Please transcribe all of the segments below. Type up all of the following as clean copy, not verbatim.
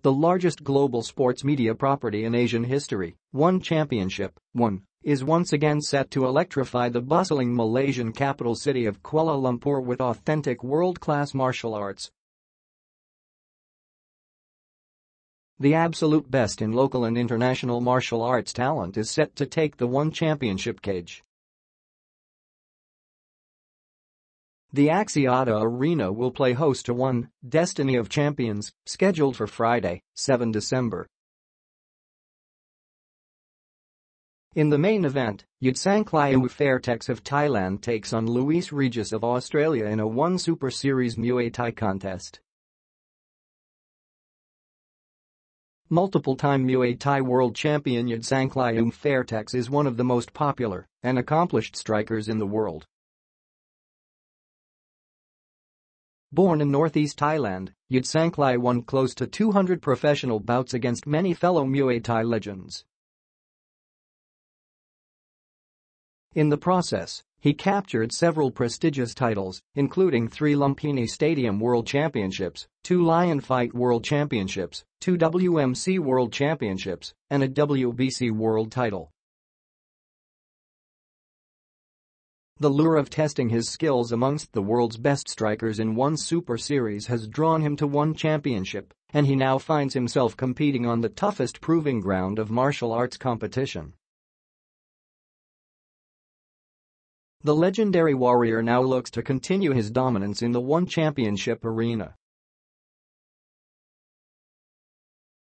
the largest global sports media property in Asian history, One Championship, One, is once again set to electrify the bustling Malaysian capital city of Kuala Lumpur with authentic world-class martial arts. The absolute best in local and international martial arts talent is set to take the One Championship cage. The Axiata Arena will play host to One, Destiny of Champions, scheduled for Friday, 7 December. In the main event, Yodsanklai IWE Fairtex of Thailand takes on Luis Regis of Australia in a One Super Series Muay Thai contest. Multiple-time Muay Thai world champion Yodsanklai IWE Fairtex is one of the most popular and accomplished strikers in the world. Born in Northeast Thailand, Yodsanklai won close to 200 professional bouts against many fellow Muay Thai legends. In the process, he captured several prestigious titles, including 3 Lumpinee Stadium World Championships, 2 Lion Fight World Championships, 2 WMC World Championships, and a WBC World Title. The lure of testing his skills amongst the world's best strikers in One Super Series has drawn him to One Championship, and he now finds himself competing on the toughest proving ground of martial arts competition. The legendary warrior now looks to continue his dominance in the One Championship arena.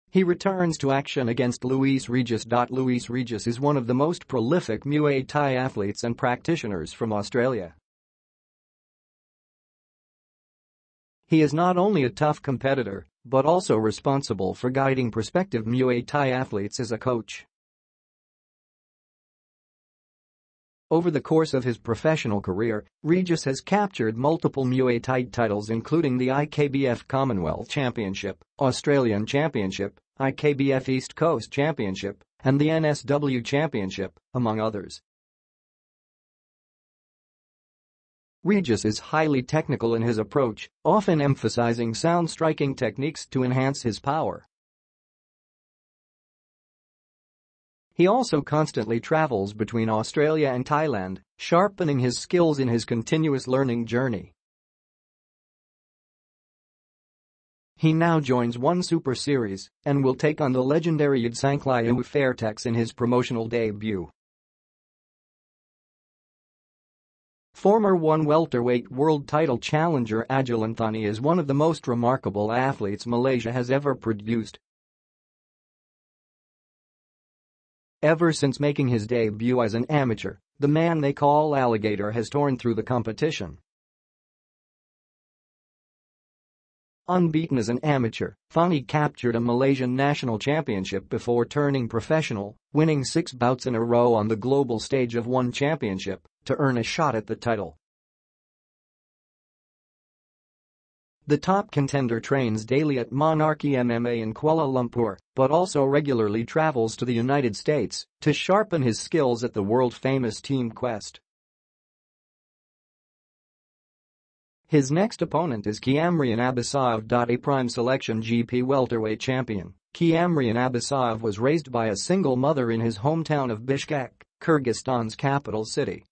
He returns to action against Luis Regis. Luis Regis is one of the most prolific Muay Thai athletes and practitioners from Australia. He is not only a tough competitor, but also responsible for guiding prospective Muay Thai athletes as a coach. Over the course of his professional career, Regis has captured multiple Muay Thai titles including the IKBF Commonwealth Championship, Australian Championship, IKBF East Coast Championship, and the NSW Championship, among others. Regis is highly technical in his approach, often emphasizing sound striking techniques to enhance his power. He also constantly travels between Australia and Thailand, sharpening his skills in his continuous learning journey. He now joins One Super Series and will take on the legendary Yodsanklai IWE Fairtex in his promotional debut. Former One welterweight world title challenger Axiata is one of the most remarkable athletes Malaysia has ever produced. Ever since making his debut as an amateur, the man they call Alligator has torn through the competition. Unbeaten as an amateur, Fani captured a Malaysian national championship before turning professional, winning 6 bouts in a row on the global stage of One Championship to earn a shot at the title. The top contender trains daily at Monarchy MMA in Kuala Lumpur, but also regularly travels to the United States to sharpen his skills at the world-famous Team Quest. His next opponent is Kiamrian Abisayev. A prime selection GP welterweight champion, Kiamrian Abisayev was raised by a single mother in his hometown of Bishkek, Kyrgyzstan's capital city.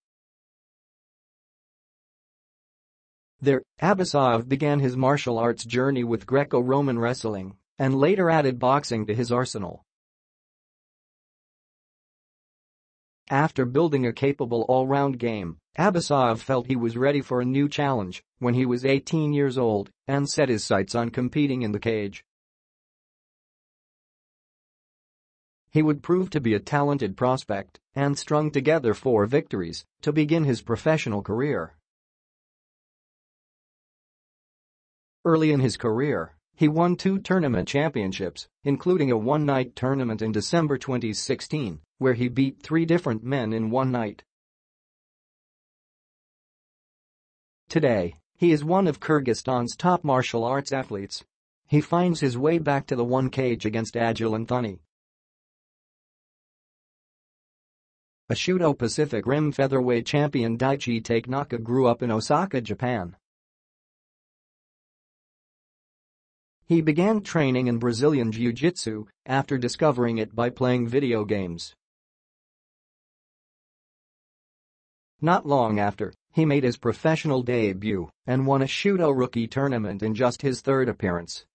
There, Abisayev began his martial arts journey with Greco-Roman wrestling and later added boxing to his arsenal. After building a capable all-round game, Abisayev felt he was ready for a new challenge when he was 18 years old and set his sights on competing in the cage. He would prove to be a talented prospect and strung together 4 victories to begin his professional career. Early in his career, he won 2 tournament championships, including a one-night tournament in December 2016, where he beat 3 different men in one night. Today, he is one of Kyrgyzstan's top martial arts athletes. He finds his way back to the One cage against Axiata. A Shudo Pacific Rim featherweight champion Daichi Takenaka grew up in Osaka, Japan. He began training in Brazilian Jiu-Jitsu after discovering it by playing video games. Not long after, he made his professional debut and won a Shooto rookie tournament in just his third appearance.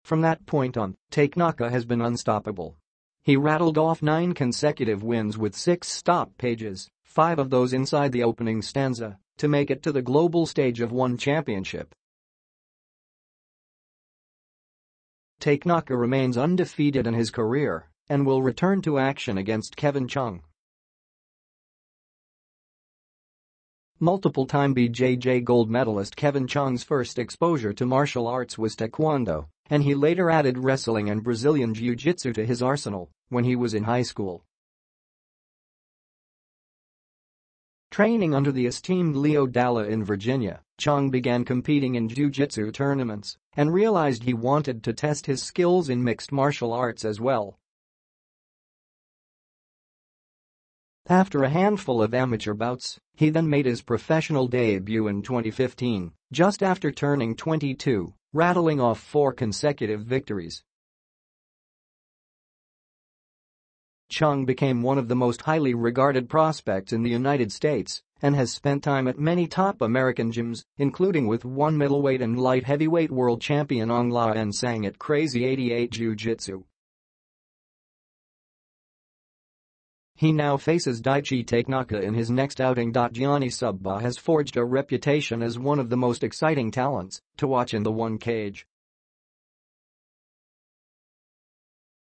From that point on, Takenaka has been unstoppable. He rattled off 9 consecutive wins with 6 stop pages, 5 of those inside the opening stanza, to make it to the global stage of one championship. Takenaka remains undefeated in his career and will return to action against Kevin Chung. Multiple-time BJJ gold medalist Kevin Chung's first exposure to martial arts was Taekwondo, and he later added wrestling and Brazilian Jiu-Jitsu to his arsenal when he was in high school. Training under the esteemed Leo Dalla in Virginia, Chung began competing in Jiu-Jitsu tournaments and realized he wanted to test his skills in mixed martial arts as well. After a handful of amateur bouts, he then made his professional debut in 2015, just after turning 22, rattling off 4 consecutive victories. Chung became one of the most highly regarded prospects in the United States and has spent time at many top American gyms, including with 1 middleweight and light heavyweight world champion Ong La and Sang at Crazy 88 Jiu-Jitsu. He now faces Daichi Takenaka in his next outing. Gianni Subba has forged a reputation as one of the most exciting talents to watch in the one cage.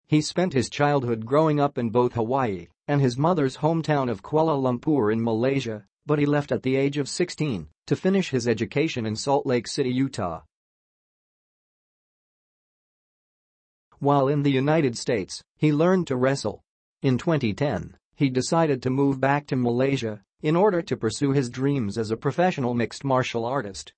He spent his childhood growing up in both Hawaii and his mother's hometown of Kuala Lumpur in Malaysia, but he left at the age of 16 to finish his education in Salt Lake City, Utah. While in the United States, he learned to wrestle. In 2010, he decided to move back to Malaysia in order to pursue his dreams as a professional mixed martial artist.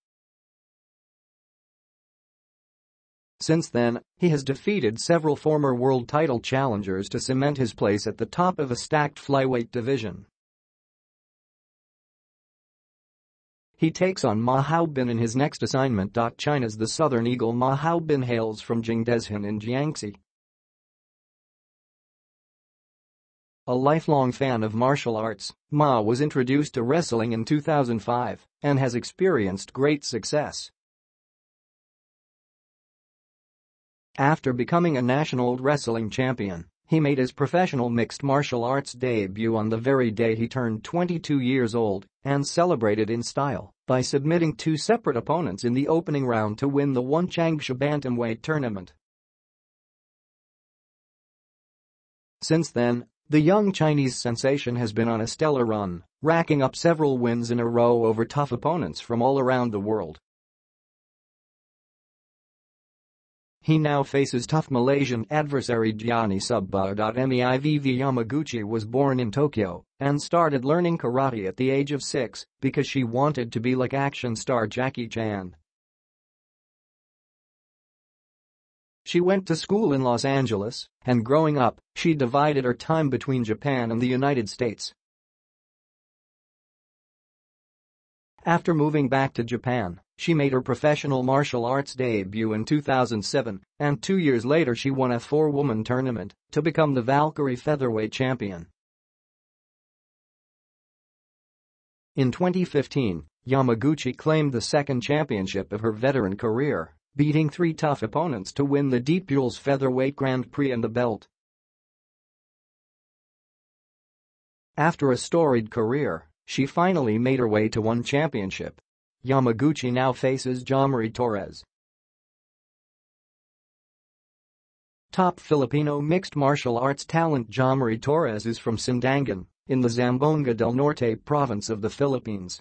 Since then, he has defeated several former world title challengers to cement his place at the top of a stacked flyweight division. He takes on Ma Haobin in his next assignment. China's the Southern Eagle Ma Haobin hails from Jingdezhen in Jiangxi. A lifelong fan of martial arts, Ma was introduced to wrestling in 2005 and has experienced great success. After becoming a national wrestling champion, he made his professional mixed martial arts debut on the very day he turned 22 years old and celebrated in style by submitting 2 separate opponents in the opening round to win the One Changsha Bantamweight tournament. Since then, the young Chinese sensation has been on a stellar run, racking up several wins in a row over tough opponents from all around the world. He now faces tough Malaysian adversary Gianni Subba. Meiv Yamaguchi was born in Tokyo and started learning karate at the age of 6 because she wanted to be like action star Jackie Chan. She went to school in Los Angeles, and growing up, she divided her time between Japan and the United States. After moving back to Japan, she made her professional martial arts debut in 2007, and 2 years later she won a 4-woman tournament to become the Valkyrie featherweight champion. In 2015, Yamaguchi claimed the second championship of her veteran career, beating 3 tough opponents to win the Deep Jules Featherweight Grand Prix and the belt. After a storied career, she finally made her way to one championship. Yamaguchi now faces Jomari Torres. Top Filipino mixed martial arts talent Jomari Torres is from Sindangan, in the Zamboanga del Norte province of the Philippines.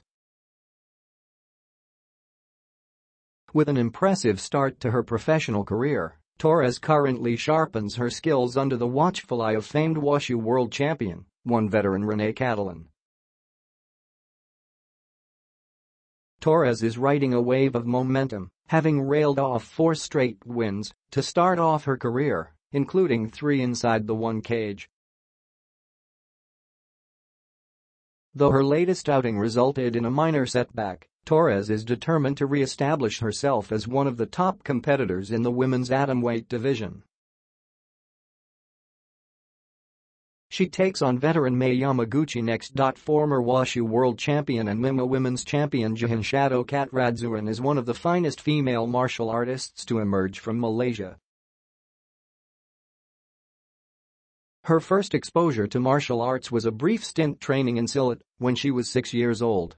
With an impressive start to her professional career, Torres currently sharpens her skills under the watchful eye of famed Wushu world champion, one veteran Rene Catalan. Torres is riding a wave of momentum, having railed off 4 straight wins to start off her career, including 3 inside the one cage. Though her latest outing resulted in a minor setback, Torres is determined to re-establish herself as one of the top competitors in the women's atomweight division. She takes on veteran Mai Yamaguchi next. Former Wushu world champion and MMA women's champion Jihin Shadowcat Radzuan is one of the finest female martial artists to emerge from Malaysia. Her first exposure to martial arts was a brief stint training in Silat when she was 6 years old.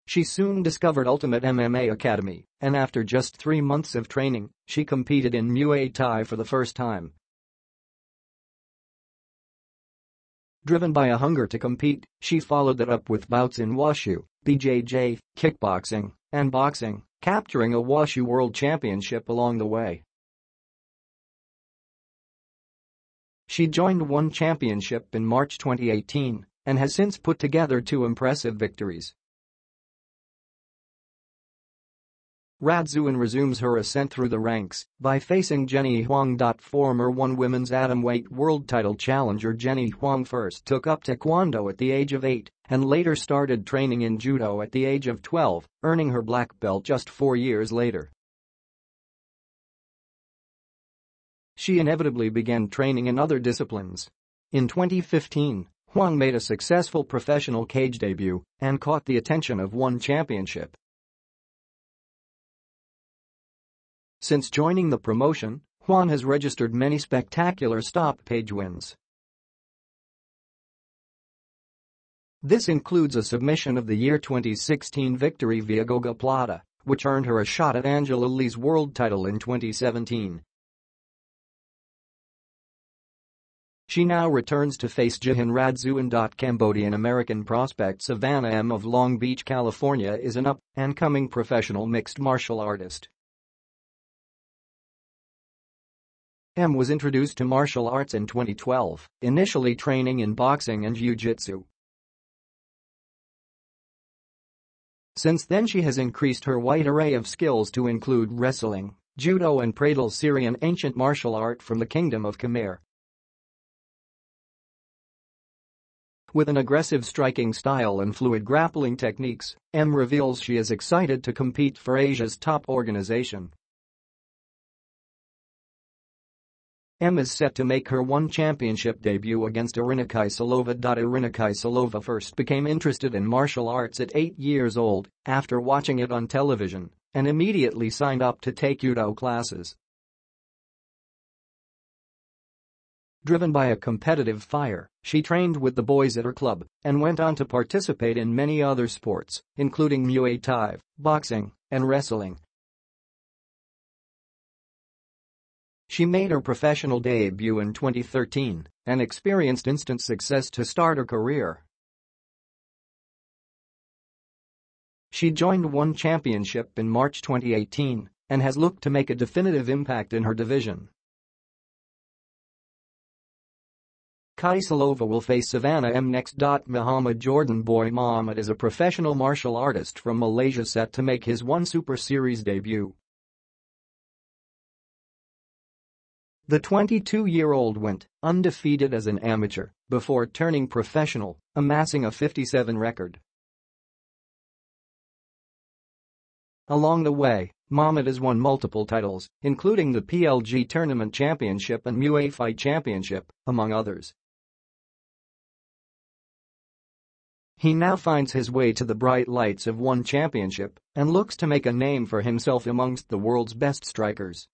She soon discovered Ultimate MMA Academy, and after just 3 months of training, she competed in Muay Thai for the first time. Driven by a hunger to compete, she followed that up with bouts in Wushu, BJJ, kickboxing, and boxing, capturing a Wushu World Championship along the way. She joined one championship in March 2018 and has since put together 2 impressive victories. Radzuan resumes her ascent through the ranks by facing Jenny Huang. Former one women's atomweight world title challenger Jenny Huang first took up taekwondo at the age of 8 and later started training in judo at the age of 12, earning her black belt just 4 years later. She inevitably began training in other disciplines. In 2015, Huang made a successful professional cage debut and caught the attention of one championship. Since joining the promotion, Huang has registered many spectacular stop-page wins. This includes a submission of the year 2016 victory via Goga Plata, which earned her a shot at Angela Lee's world title in 2017. She now returns to face Jihin Radzuan. Cambodian-American prospect Savannah M. of Long Beach, California is an up-and-coming professional mixed martial artist. M was introduced to martial arts in 2012, initially training in boxing and jiu-jitsu. Since then she has increased her wide array of skills to include wrestling, judo and Pradal Syrian ancient martial art from the Kingdom of Khmer. With an aggressive striking style and fluid grappling techniques, M reveals she is excited to compete for Asia's top organization. M is set to make her one championship debut against Irina Kyselova. Irina Kyselova first became interested in martial arts at 8 years old after watching it on television and immediately signed up to take judo classes. Driven by a competitive fire, she trained with the boys at her club and went on to participate in many other sports, including Muay Thai, boxing, and wrestling. She made her professional debut in 2013 and experienced instant success to start her career. She joined one championship in March 2018 and has looked to make a definitive impact in her division. Kyselova will face Savannah M next. Muhammad Jordan Boy Muhammad is a professional martial artist from Malaysia set to make his One Super Series debut. The 22-year-old went undefeated as an amateur before turning professional, amassing a 57 record. Along the way, Muhammad has won multiple titles, including the PLG Tournament Championship and Muay Thai Championship, among others. He now finds his way to the bright lights of one championship and looks to make a name for himself amongst the world's best strikers.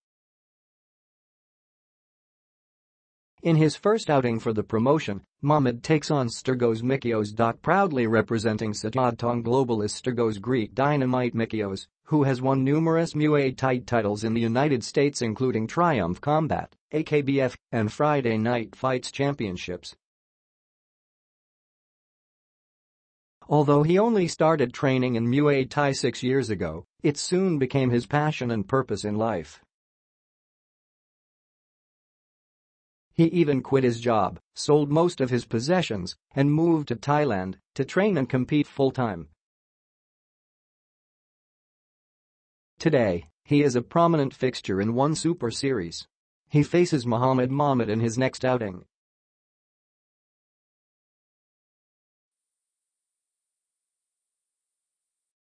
In his first outing for the promotion, Muhammad takes on Sturgos Mikios. Proudly representing Satyadtong Global is Sturgos Greek Dynamite Mikios, who has won numerous Muay Thai titles in the United States including Triumph Combat, AKBF, and Friday Night Fights Championships. Although he only started training in Muay Thai 6 years ago, it soon became his passion and purpose in life. He even quit his job, sold most of his possessions, and moved to Thailand to train and compete full-time. Today, he is a prominent fixture in One Super Series. He faces Muhammad in his next outing.